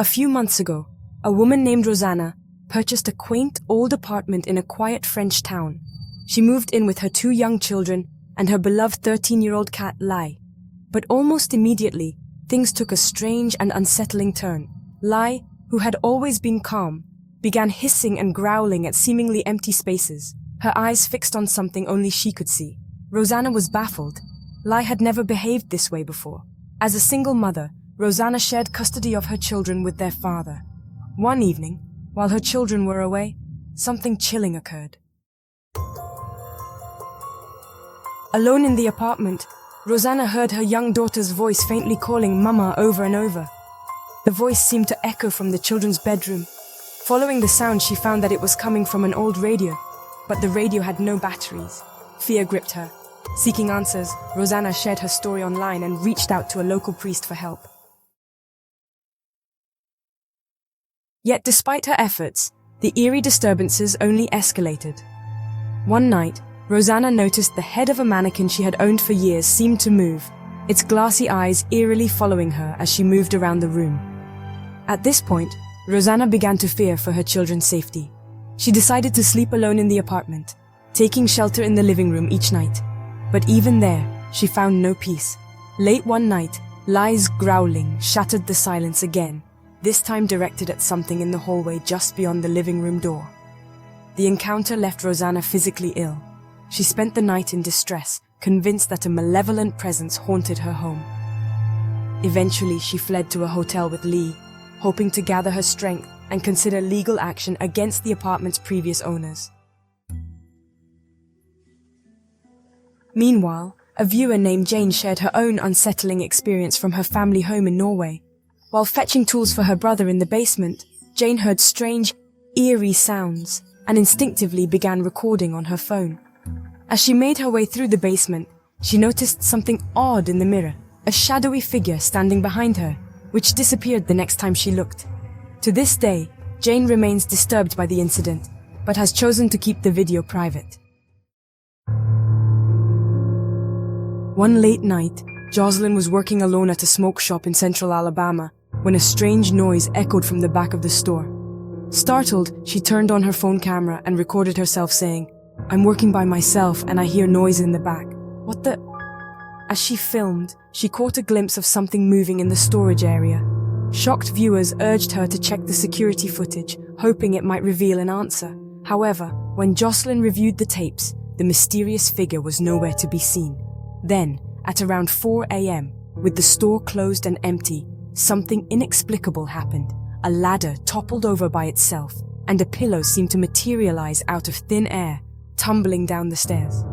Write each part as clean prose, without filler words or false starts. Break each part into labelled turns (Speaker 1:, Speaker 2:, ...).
Speaker 1: A few months ago, a woman named Rosanna purchased a quaint old apartment in a quiet French town. She moved in with her 2 young children and her beloved 13-year-old cat, Lai. But almost immediately, things took a strange and unsettling turn. Lai, who had always been calm, began hissing and growling at seemingly empty spaces, her eyes fixed on something only she could see. Rosanna was baffled. Lai had never behaved this way before. As a single mother, Rosanna shared custody of her children with their father. One evening, while her children were away, something chilling occurred. Alone in the apartment, Rosanna heard her young daughter's voice faintly calling Mama over and over. The voice seemed to echo from the children's bedroom. Following the sound, she found that it was coming from an old radio, but the radio had no batteries. Fear gripped her. Seeking answers, Rosanna shared her story online and reached out to a local priest for help. Yet despite her efforts, the eerie disturbances only escalated. One night, Rosanna noticed the head of a mannequin she had owned for years seemed to move, its glassy eyes eerily following her as she moved around the room. At this point, Rosanna began to fear for her children's safety. She decided to sleep alone in the apartment, taking shelter in the living room each night. But even there, she found no peace. Late one night, Lai's growling shattered the silence again, this time directed at something in the hallway just beyond the living room door. The encounter left Rosanna physically ill. She spent the night in distress, convinced that a malevolent presence haunted her home. Eventually, she fled to a hotel with Lee, hoping to gather her strength and consider legal action against the apartment's previous owners. Meanwhile, a viewer named Jane shared her own unsettling experience from her family home in Norway. While fetching tools for her brother in the basement, Jane heard strange, eerie sounds and instinctively began recording on her phone. As she made her way through the basement, she noticed something odd in the mirror, a shadowy figure standing behind her, which disappeared the next time she looked. To this day, Jane remains disturbed by the incident, but has chosen to keep the video private. One late night, Jocelyn was working alone at a smoke shop in central Alabama when a strange noise echoed from the back of the store. Startled, she turned on her phone camera and recorded herself saying, "I'm working by myself and I hear noise in the back. What the?" As she filmed, she caught a glimpse of something moving in the storage area. Shocked viewers urged her to check the security footage, hoping it might reveal an answer. However, when Jocelyn reviewed the tapes, the mysterious figure was nowhere to be seen. Then, at around 4 a.m., with the store closed and empty, something inexplicable happened. A ladder toppled over by itself, and a pillow seemed to materialize out of thin air, tumbling down the stairs.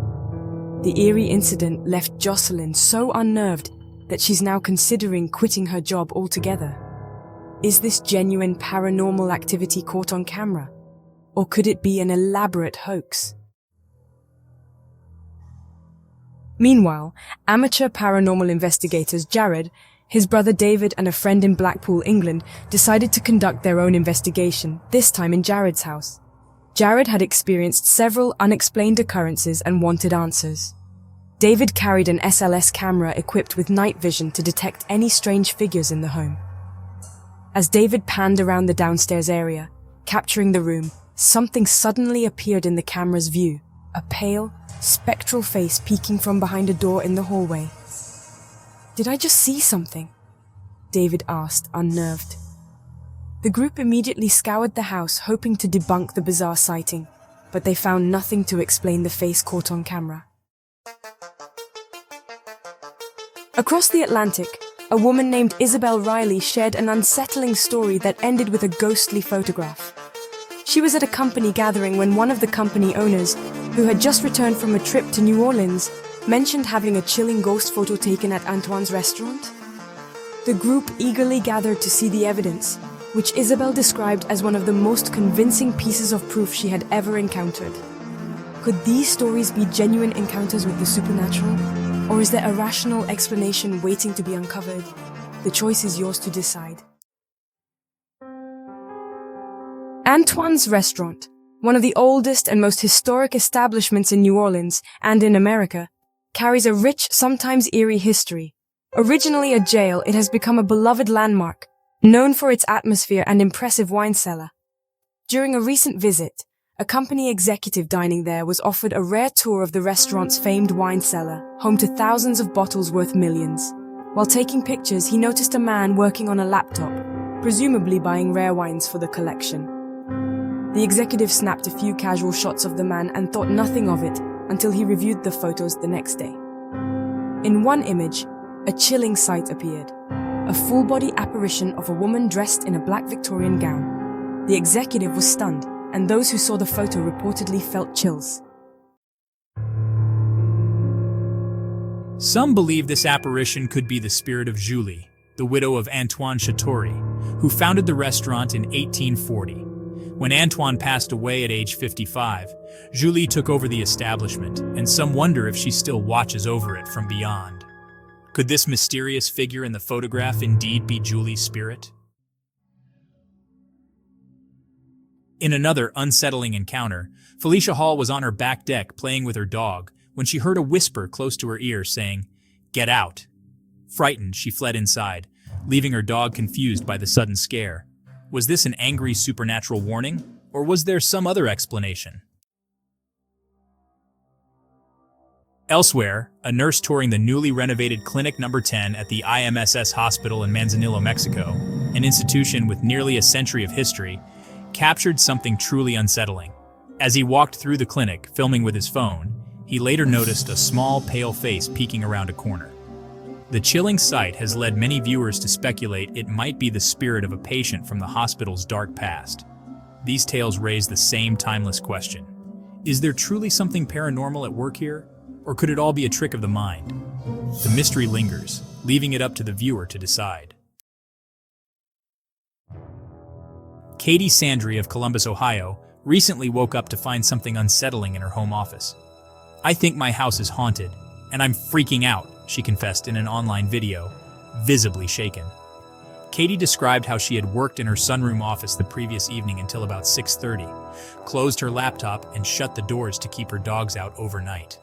Speaker 1: The eerie incident left Jocelyn so unnerved that she's now considering quitting her job altogether. Is this genuine paranormal activity caught on camera? Or could it be an elaborate hoax? Meanwhile, amateur paranormal investigators Jared, his brother David, and a friend in Blackpool, England, decided to conduct their own investigation, this time in Jared's house. Jared had experienced several unexplained occurrences and wanted answers. David carried an SLS camera equipped with night vision to detect any strange figures in the home. As David panned around the downstairs area, capturing the room, something suddenly appeared in the camera's view, a pale, spectral face peeking from behind a door in the hallway. "Did I just see something?" David asked, unnerved. The group immediately scoured the house, hoping to debunk the bizarre sighting, but they found nothing to explain the face caught on camera. Across the Atlantic, a woman named Isabel Riley shared an unsettling story that ended with a ghostly photograph. She was at a company gathering when one of the company owners, who had just returned from a trip to New Orleans, mentioned having a chilling ghost photo taken at Antoine's restaurant. The group eagerly gathered to see the evidence, which Isabel described as one of the most convincing pieces of proof she had ever encountered. Could these stories be genuine encounters with the supernatural? Or is there a rational explanation waiting to be uncovered? The choice is yours to decide. Antoine's restaurant, one of the oldest and most historic establishments in New Orleans and in America, carries a rich, sometimes eerie history. Originally a jail, it has become a beloved landmark, known for its atmosphere and impressive wine cellar. During a recent visit, a company executive dining there was offered a rare tour of the restaurant's famed wine cellar, home to thousands of bottles worth millions. While taking pictures, he noticed a man working on a laptop, presumably buying rare wines for the collection. The executive snapped a few casual shots of the man and thought nothing of it until he reviewed the photos the next day. In one image, a chilling sight appeared, a full-body apparition of a woman dressed in a black Victorian gown. The executive was stunned, and those who saw the photo reportedly felt chills.
Speaker 2: Some believe this apparition could be the spirit of Julie, the widow of Antoine Chateaury, who founded the restaurant in 1840. When Antoine passed away at age 55, Julie took over the establishment, and some wonder if she still watches over it from beyond. Could this mysterious figure in the photograph indeed be Julie's spirit? In another unsettling encounter, Felicia Hall was on her back deck playing with her dog when she heard a whisper close to her ear saying, "Get out." Frightened, she fled inside, leaving her dog confused by the sudden scare. Was this an angry supernatural warning, or was there some other explanation? Elsewhere, a nurse touring the newly renovated Clinic Number 10 at the IMSS Hospital in Manzanillo, Mexico, an institution with nearly a century of history, captured something truly unsettling. As he walked through the clinic, filming with his phone, he later noticed a small, pale face peeking around a corner. The chilling sight has led many viewers to speculate it might be the spirit of a patient from the hospital's dark past. These tales raise the same timeless question. Is there truly something paranormal at work here? Or could it all be a trick of the mind? The mystery lingers, leaving it up to the viewer to decide. Katie Sandry of Columbus, Ohio, recently woke up to find something unsettling in her home office. "I think my house is haunted, and I'm freaking out," she confessed in an online video, visibly shaken. Katie described how she had worked in her sunroom office the previous evening until about 6:30, closed her laptop, and shut the doors to keep her dogs out overnight.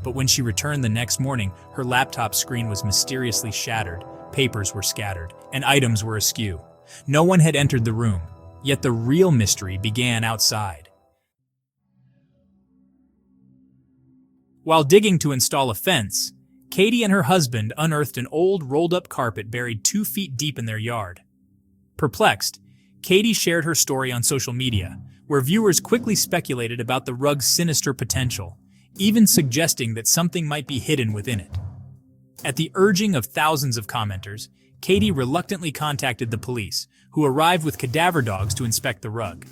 Speaker 2: But when she returned the next morning, her laptop screen was mysteriously shattered, papers were scattered, and items were askew. No one had entered the room, yet the real mystery began outside. While digging to install a fence, Katie and her husband unearthed an old rolled-up carpet buried 2 feet deep in their yard. Perplexed, Katie shared her story on social media, where viewers quickly speculated about the rug's sinister potential, even suggesting that something might be hidden within it. At the urging of thousands of commenters, Katie reluctantly contacted the police, who arrived with cadaver dogs to inspect the rug.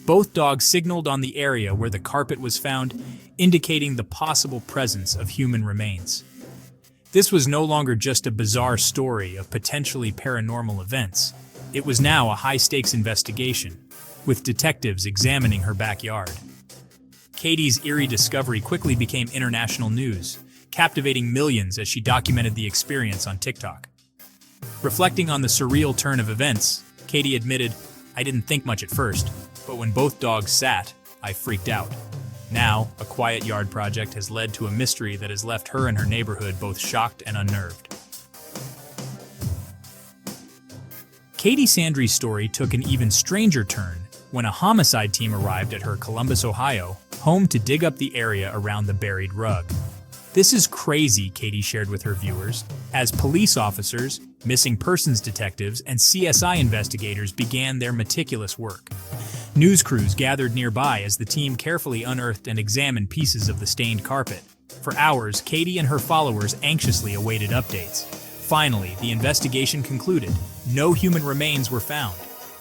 Speaker 2: Both dogs signaled on the area where the carpet was found, indicating the possible presence of human remains. This was no longer just a bizarre story of potentially paranormal events. It was now a high-stakes investigation, with detectives examining her backyard. Katie's eerie discovery quickly became international news, captivating millions as she documented the experience on TikTok. Reflecting on the surreal turn of events, Katie admitted, "I didn't think much at first, but when both dogs sat, I freaked out." Now, a quiet yard project has led to a mystery that has left her and her neighborhood both shocked and unnerved. Katie Sandry's story took an even stranger turn when a homicide team arrived at her Columbus, Ohio, home to dig up the area around the buried rug. "This is crazy," Katie shared with her viewers, as police officers, missing persons detectives, and CSI investigators began their meticulous work. News crews gathered nearby as the team carefully unearthed and examined pieces of the stained carpet. For hours, Katie and her followers anxiously awaited updates. Finally, the investigation concluded. No human remains were found,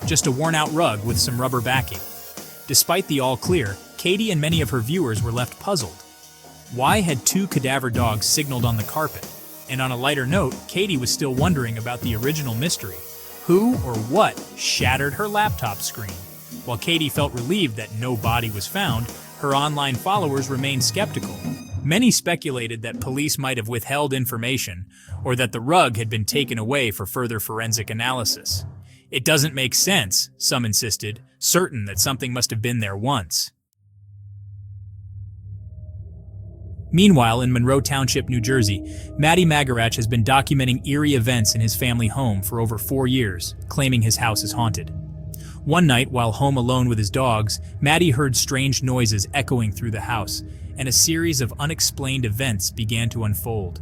Speaker 2: just a worn-out rug with some rubber backing. Despite the all-clear, Katie and many of her viewers were left puzzled. Why had 2 cadaver dogs signaled on the carpet? And on a lighter note, Katie was still wondering about the original mystery. Who or what shattered her laptop screen? While Katie felt relieved that no body was found, her online followers remained skeptical. Many speculated that police might have withheld information, or that the rug had been taken away for further forensic analysis. "It doesn't make sense," some insisted, certain that something must have been there once. Meanwhile, in Monroe Township, New Jersey, Matty Magarach has been documenting eerie events in his family home for over 4 years, claiming his house is haunted. One night, while home alone with his dogs, Matty heard strange noises echoing through the house, and a series of unexplained events began to unfold.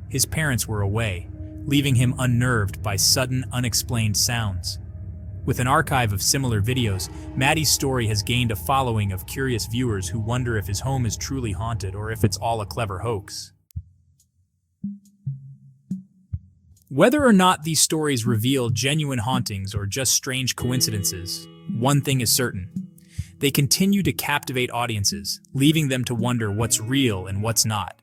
Speaker 2: His parents were away, leaving him unnerved by sudden, unexplained sounds. With an archive of similar videos, Matty's story has gained a following of curious viewers who wonder if his home is truly haunted or if it's all a clever hoax. Whether or not these stories reveal genuine hauntings or just strange coincidences, one thing is certain. They continue to captivate audiences, leaving them to wonder what's real and what's not.